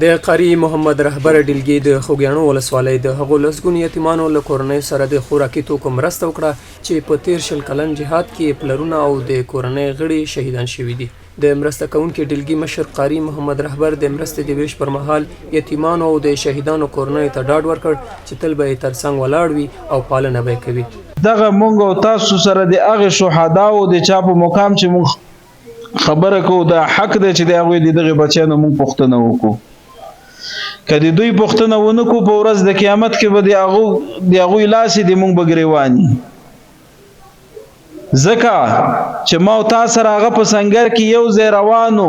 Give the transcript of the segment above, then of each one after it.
د قاری محمد رهبر ډلګي د خوګیاڼو ولسوالۍ د هغو لسګونو یتیمانو له کورنۍ سره د خوراکي توکو مرسته وکړه چې په تیر شل کلن جهاد کې پلرونه او د کورنۍ غړي شهیدان شوي دي. د مرسته کوونکي ډلګي مشر قاری محمد رهبر د مرستې د ویش پر مهال یتیمانو او د شهیدانو کورنۍ ته ډاډ ورکړ چې تل به یې ترڅنګ ولاړ وي او پالنه به یې کوي. دغه مونږ او تاسو سره د هغې شهداو د چا په مقام چې مونږ خبره کوو دا حق دی چې د هغوی د دغې بچیانو مونږ پوښتنه وکړو. که د دوی پوښتنه ونه کړو په ورځ د قیامت کې به د هغوی لاسې د مونږ به ګریوان وي. ځکه چې ما او تا سره هغه په سنګر کې یو ځای روان و،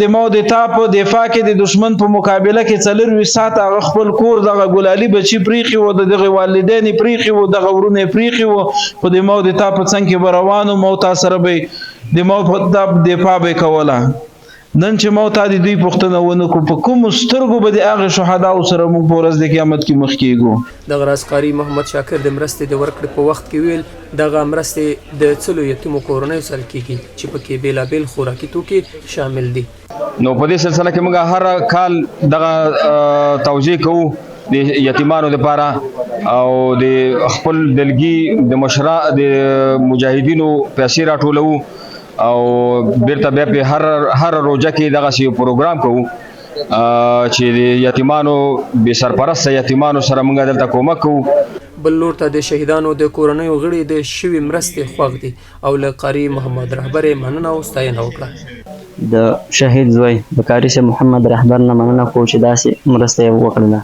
د ما او د تا په دفاع کې د دشمن په مقابله کې 24 ساعته هغه خپل کور دغه ګلالي بچي پریښي وو، د دغې والدین یې پریښي وو، دغه ورونه یې پریښي وو، خو د ما او د تا په څنګ کې به روان و، ما او تا سره به د ما په دفاع به یې کوله. نن چې ما او تا د دوی پوښتنه ونه کړو په کومو سترګو به د هغې شهداو سره موږ په ورځ د قیامت کې مخ کېږو. دغه راز قاري محمد شاکر د مرستې د ورکړې په وخت کې ویل دغه مرستې د څلو یتیمو کورنیو سره کېږي چې پکې بېلابېل خوراکي توکي شامل دي. نو په دې سلسله کې موږ هر کال دغه توجیه کوو د یتیمانو لپاره او د خپل دلګي د مشرا د مجاهدینو پیسې راټولوو او بیرته بیا په هر روزه کې دغه سی پروګرام کوو چې د یتیمانو بې سرپرسته یتیمانو سره موږ دلته کومک کوو. بل لور ته د شهیدانو د کورنیو غړي د شوي مرستې خوښ دي او له قاري محمد رهبر یې مننه او ستاینه وکړه. د شهید زوی د قاري صاحب محمد رهبر نه مننه کوو چې داسې مرسته یې وکړله.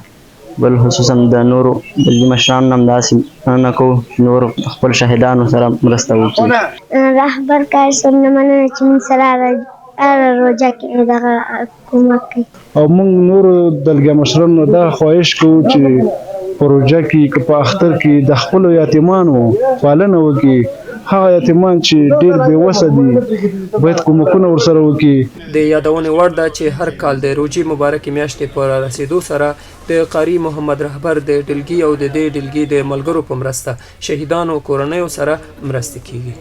بل خصوصا د نورو دلګي مشرانو هم داسې مننه کوو چې نور خپل شهیدانو سره مرسته وکړي. رهبر قاري صاحب نه مننه چې موږ سره هره روژه کې دغه کومک کوي. او موږ نورو دلګي مشرانو دغه خواهش کوو چې په روژه کې که په اختر کې د خپلو یتیمانو پالنه وکړي. هغه یتیمان چې ډېر بېوسه دي باید کومکونه ورسره وکړي. د یادونې وړ ده چې هر کال د روژې مبارکې میاشتې په رارسېدو سره د قاري محمد رهبر د ډلګي او د دې ډلګي د ملګرو په مرسته شهیدانو کورنیو سره مرستې کیږي.